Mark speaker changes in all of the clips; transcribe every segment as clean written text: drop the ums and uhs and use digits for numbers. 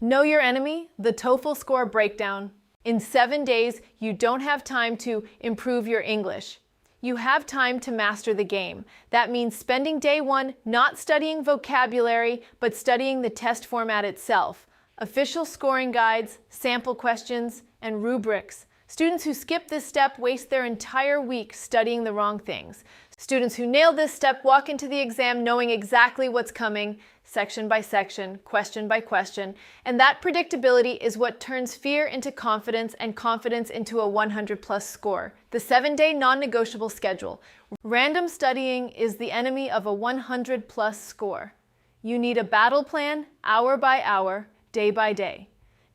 Speaker 1: Know your enemy, the TOEFL score breakdown. In 7 days, you don't have time to improve your English. You have time to master the game. That means spending day 1 not studying vocabulary, but studying the test format itself. Official scoring guides, sample questions, and rubrics. Students who skip this step waste their entire week studying the wrong things. Students who nail this step walk into the exam knowing exactly what's coming, section by section, question by question, and that predictability is what turns fear into confidence and confidence into a 100+ score. The 7-day non-negotiable schedule. Random studying is the enemy of a 100+ score. You need a battle plan, hour by hour, day by day.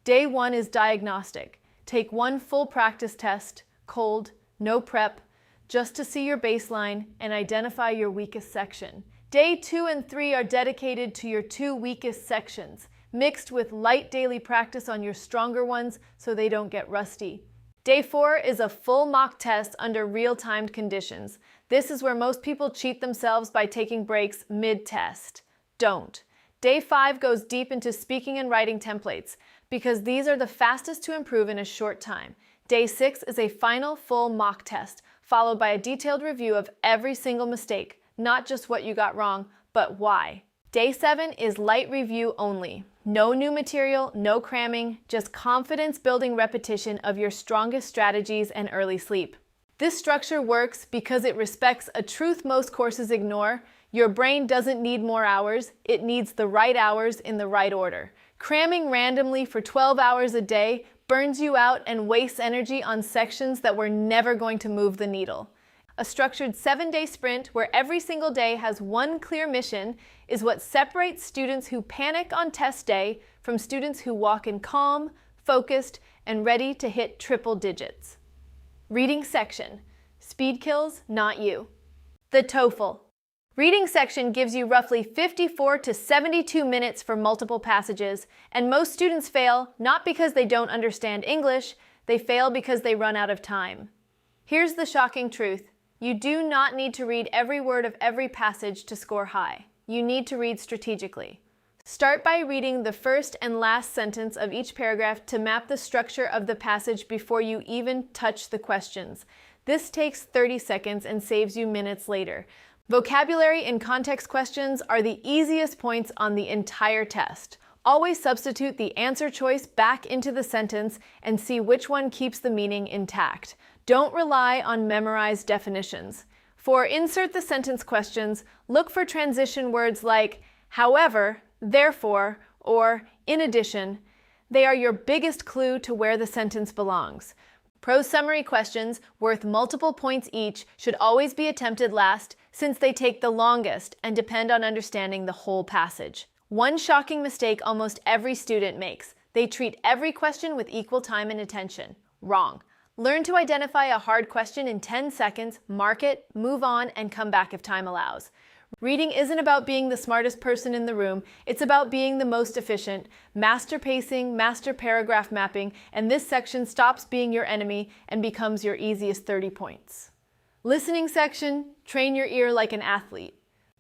Speaker 1: Day 1 is diagnostic. Take 1 full practice test, cold, no prep, just to see your baseline and identify your weakest section. Day 2 and 3 are dedicated to your 2 weakest sections, mixed with light daily practice on your stronger ones so they don't get rusty. Day 4 is a full mock test under real-timed conditions. This is where most people cheat themselves by taking breaks mid-test. Don't. Day 5 goes deep into speaking and writing templates, because these are the fastest to improve in a short time. Day 6 is a final full mock test, followed by a detailed review of every single mistake, not just what you got wrong, but why. Day 7 is light review only. No new material, no cramming, just confidence-building repetition of your strongest strategies and early sleep. This structure works because it respects a truth most courses ignore. Your brain doesn't need more hours, it needs the right hours in the right order. Cramming randomly for 12 hours a day burns you out and wastes energy on sections that were never going to move the needle. A structured 7-day sprint where every single day has one clear mission is what separates students who panic on test day from students who walk in calm, focused, and ready to hit triple digits. Reading section. Speed kills, not you. The TOEFL. Reading section gives you roughly 54 to 72 minutes for multiple passages, and most students fail not because they don't understand English, they fail because they run out of time. Here's the shocking truth. You do not need to read every word of every passage to score high. You need to read strategically. Start by reading the first and last sentence of each paragraph to map the structure of the passage before you even touch the questions. This takes 30 seconds and saves you minutes later. Vocabulary and context questions are the easiest points on the entire test. Always substitute the answer choice back into the sentence and see which one keeps the meaning intact. Don't rely on memorized definitions. For insert the sentence questions, look for transition words like however, therefore, or in addition. They are your biggest clue to where the sentence belongs. Prose summary questions, worth multiple points each, should always be attempted last, since they take the longest and depend on understanding the whole passage. One shocking mistake almost every student makes. They treat every question with equal time and attention. Wrong. Learn to identify a hard question in 10 seconds, mark it, move on, and come back if time allows. Reading isn't about being the smartest person in the room, it's about being the most efficient. Master pacing, master paragraph mapping, and this section stops being your enemy and becomes your easiest 30 points. Listening section, train your ear like an athlete.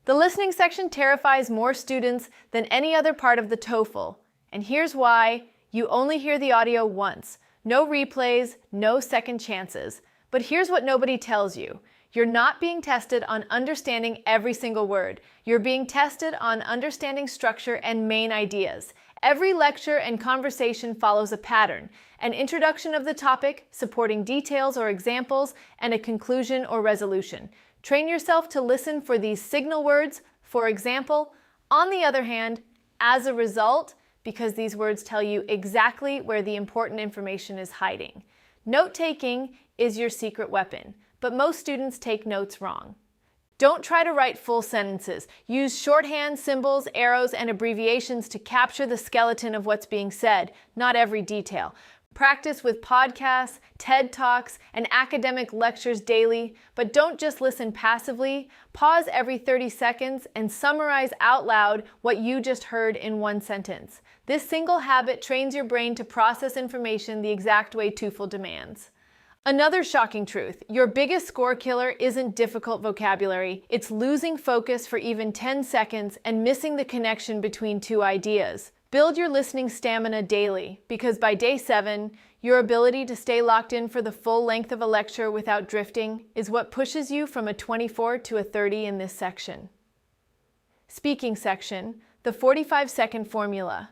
Speaker 1: The listening section terrifies more students than any other part of the TOEFL. And here's why: you only hear the audio once. No replays, no second chances. But here's what nobody tells you. You're not being tested on understanding every single word. You're being tested on understanding structure and main ideas. Every lecture and conversation follows a pattern: an introduction of the topic, supporting details or examples, and a conclusion or resolution. Train yourself to listen for these signal words, for example, on the other hand, as a result, because these words tell you exactly where the important information is hiding. Note-taking is your secret weapon, but most students take notes wrong. Don't try to write full sentences. Use shorthand, symbols, arrows, and abbreviations to capture the skeleton of what's being said, not every detail. Practice with podcasts, TED Talks, and academic lectures daily, but don't just listen passively. Pause every 30 seconds and summarize out loud what you just heard in one sentence. This single habit trains your brain to process information the exact way TOEFL demands. Another shocking truth: your biggest score killer isn't difficult vocabulary, it's losing focus for even 10 seconds and missing the connection between two ideas. Build your listening stamina daily, because by day 7, your ability to stay locked in for the full length of a lecture without drifting is what pushes you from a 24 to a 30 in this section. Speaking section, the 45-second formula.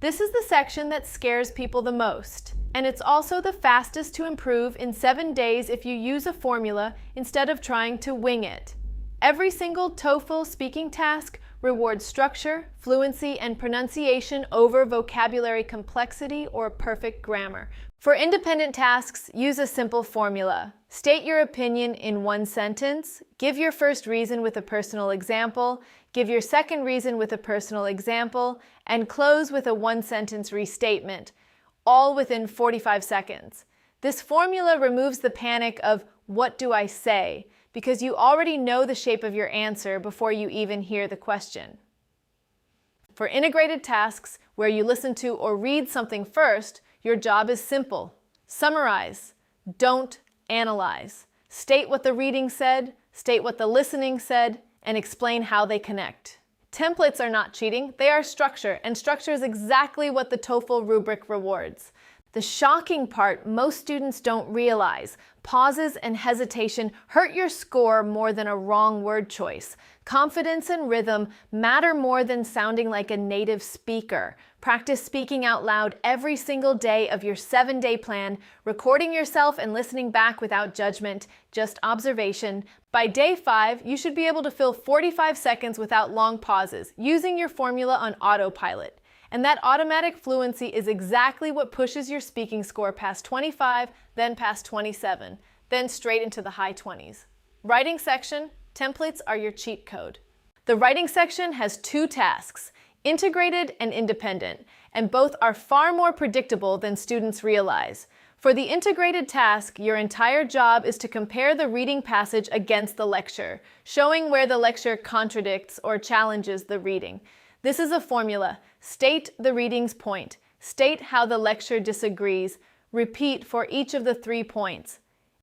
Speaker 1: This is the section that scares people the most, and it's also the fastest to improve in 7 days if you use a formula instead of trying to wing it. Every single TOEFL speaking task rewards structure, fluency, and pronunciation over vocabulary complexity or perfect grammar. For independent tasks, use a simple formula. State your opinion in one sentence, give your first reason with a personal example, give your second reason with a personal example, and close with a one-sentence restatement, all within 45 seconds. This formula removes the panic of, "What do I say?" because you already know the shape of your answer before you even hear the question. For integrated tasks where you listen to or read something first, your job is simple. Summarize. Don't analyze. State what the reading said, state what the listening said, and explain how they connect. Templates are not cheating, they are structure, and structure is exactly what the TOEFL rubric rewards. The shocking part most students don't realize: pauses and hesitation hurt your score more than a wrong word choice. Confidence and rhythm matter more than sounding like a native speaker. Practice speaking out loud every single day of your 7-day plan, recording yourself and listening back without judgment, just observation. By day 5, you should be able to fill 45 seconds without long pauses, using your formula on autopilot. And that automatic fluency is exactly what pushes your speaking score past 25, then past 27, then straight into the high 20s. Writing section, templates are your cheat code. The writing section has 2 tasks, integrated and independent, and both are far more predictable than students realize. For the integrated task, your entire job is to compare the reading passage against the lecture, showing where the lecture contradicts or challenges the reading. This is a formula. State the reading's point. State how the lecture disagrees. Repeat for each of the 3 points.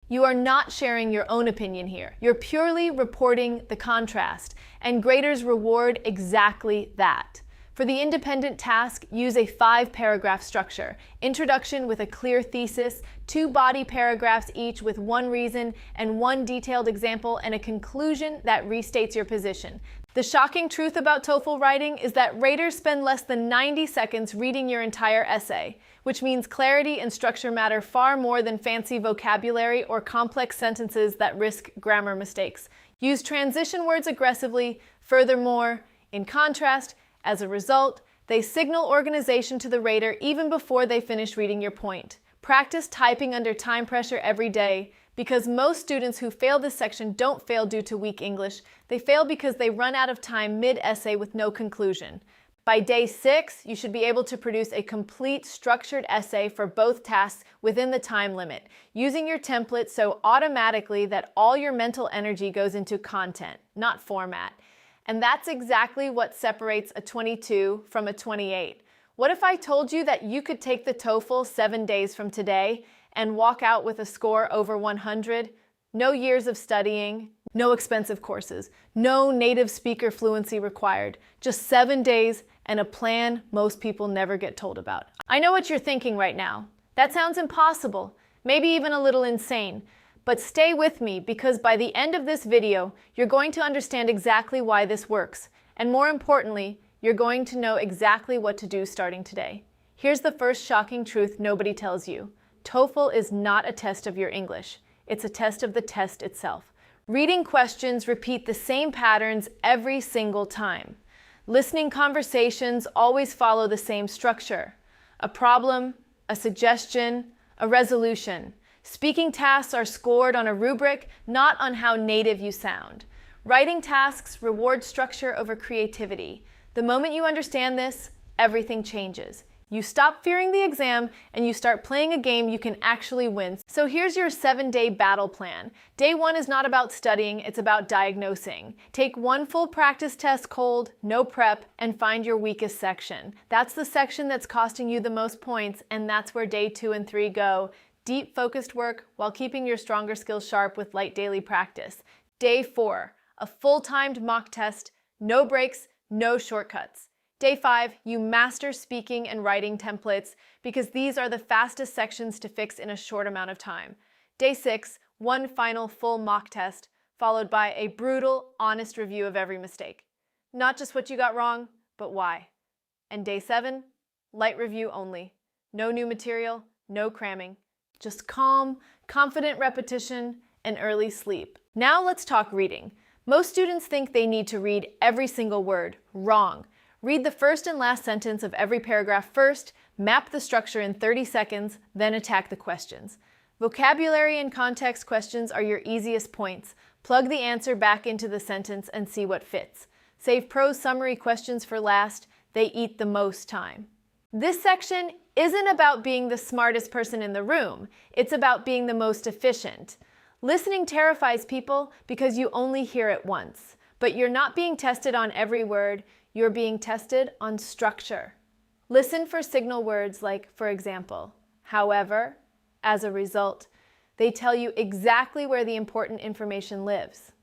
Speaker 1: You are not sharing your own opinion here. You're purely reporting the contrast, and graders reward exactly that. For the independent task, use a 5-paragraph structure. Introduction with a clear thesis, 2 body paragraphs each with 1 reason and 1 detailed example, and a conclusion that restates your position. The shocking truth about TOEFL writing is that raters spend less than 90 seconds reading your entire essay, which means clarity and structure matter far more than fancy vocabulary or complex sentences that risk grammar mistakes. Use transition words aggressively. Furthermore, in contrast, as a result, they signal organization to the rater even before they finish reading your point. Practice typing under time pressure every day, because most students who fail this section don't fail due to weak English. They fail because they run out of time mid-essay with no conclusion. By day 6, you should be able to produce a complete structured essay for both tasks within the time limit, using your template so automatically that all your mental energy goes into content, not format. And that's exactly what separates a 22 from a 28. What if I told you that you could take the TOEFL 7 days from today and walk out with a score over 100? No years of studying, no expensive courses, no native speaker fluency required, just 7 days and a plan most people never get told about. I know what you're thinking right now. That sounds impossible, maybe even a little insane. But stay with me, because by the end of this video, you're going to understand exactly why this works. And more importantly, you're going to know exactly what to do starting today. Here's the first shocking truth nobody tells you. TOEFL is not a test of your English. It's a test of the test itself. Reading questions repeat the same patterns every single time. Listening conversations always follow the same structure: a problem, a suggestion, a resolution. Speaking tasks are scored on a rubric, not on how native you sound. Writing tasks reward structure over creativity. The moment you understand this, everything changes. You stop fearing the exam and you start playing a game you can actually win. So here's your 7-day battle plan. Day 1 is not about studying, it's about diagnosing. Take 1 full practice test cold, no prep, and find your weakest section. That's the section that's costing you the most points, and that's where day 2 and 3 go. Deep focused work while keeping your stronger skills sharp with light daily practice. Day 4, a full-timed mock test, no breaks, no shortcuts. Day 5, you master speaking and writing templates because these are the fastest sections to fix in a short amount of time. Day 6, one final full mock test, followed by a brutal, honest review of every mistake. Not just what you got wrong, but why. And Day 7, light review only. No new material, no cramming. Just calm, confident repetition, and early sleep. Now let's talk reading. Most students think they need to read every single word. Wrong. Read the first and last sentence of every paragraph first, map the structure in 30 seconds, then attack the questions. Vocabulary and context questions are your easiest points. Plug the answer back into the sentence and see what fits. Save prose summary questions for last. They eat the most time. This section isn't about being the smartest person in the room. It's about being the most efficient. Listening terrifies people because you only hear it once. But you're not being tested on every word. You're being tested on structure. Listen for signal words like, for example, however, as a result. They tell you exactly where the important information lives.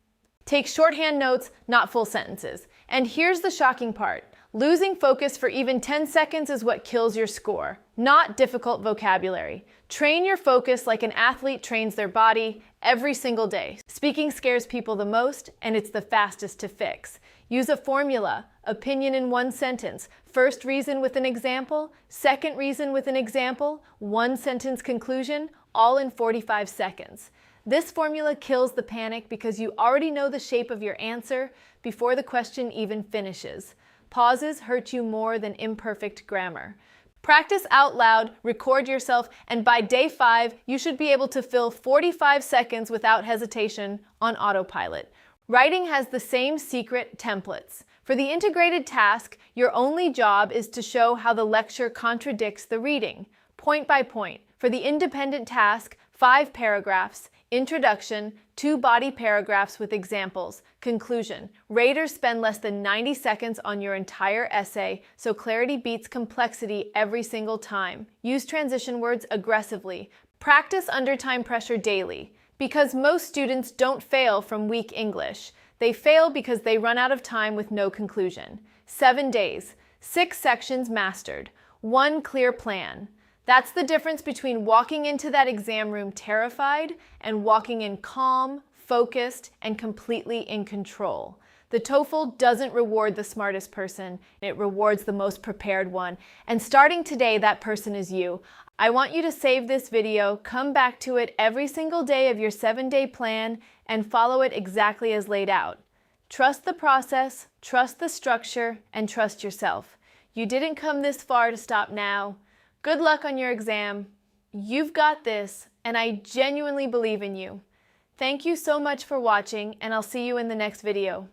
Speaker 1: Take shorthand notes, not full sentences. And here's the shocking part. Losing focus for even 10 seconds is what kills your score, not difficult vocabulary. Train your focus like an athlete trains their body every single day. Speaking scares people the most, and it's the fastest to fix. Use a formula, opinion in one sentence, first reason with an example, second reason with an example, one sentence conclusion, all in 45 seconds. This formula kills the panic because you already know the shape of your answer before the question even finishes. Pauses hurt you more than imperfect grammar. Practice out loud, record yourself, and by day 5, you should be able to fill 45 seconds without hesitation on autopilot. Writing has the same secret templates. For the integrated task, your only job is to show how the lecture contradicts the reading, point by point. For the independent task, 5 paragraphs, introduction, 2 body paragraphs with examples, conclusion. Raters spend less than 90 seconds on your entire essay, so clarity beats complexity every single time. Use transition words aggressively. Practice under time pressure daily. Because most students don't fail from weak English. They fail because they run out of time with no conclusion. 7 days, 6 sections mastered, 1 clear plan. That's the difference between walking into that exam room terrified and walking in calm, focused, and completely in control. The TOEFL doesn't reward the smartest person, it rewards the most prepared one. And starting today, that person is you. I want you to save this video, come back to it every single day of your 7-day plan, and follow it exactly as laid out. Trust the process, trust the structure, and trust yourself. You didn't come this far to stop now. Good luck on your exam. You've got this, and I genuinely believe in you. Thank you so much for watching, and I'll see you in the next video.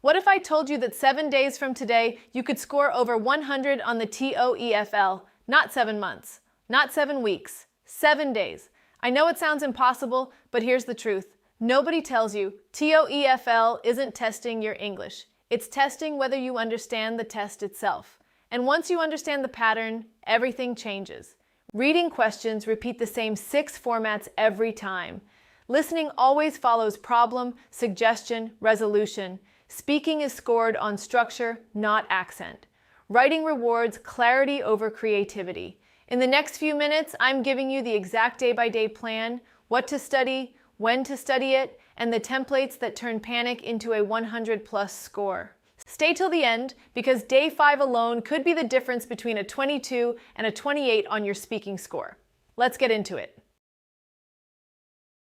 Speaker 1: What if I told you that 7 days from today, you could score over 100 on the TOEFL? Not 7 months, not 7 weeks, 7 days. I know it sounds impossible, but here's the truth. Nobody tells you TOEFL isn't testing your English. It's testing whether you understand the test itself. And once you understand the pattern, everything changes. Reading questions repeat the same 6 formats every time. Listening always follows problem, suggestion, resolution. Speaking is scored on structure, not accent. Writing rewards clarity over creativity. In the next few minutes, I'm giving you the exact day-by-day plan, what to study, when to study it, and the templates that turn panic into a 100+ score. Stay till the end, because day 5 alone could be the difference between a 22 and a 28 on your speaking score. Let's get into it.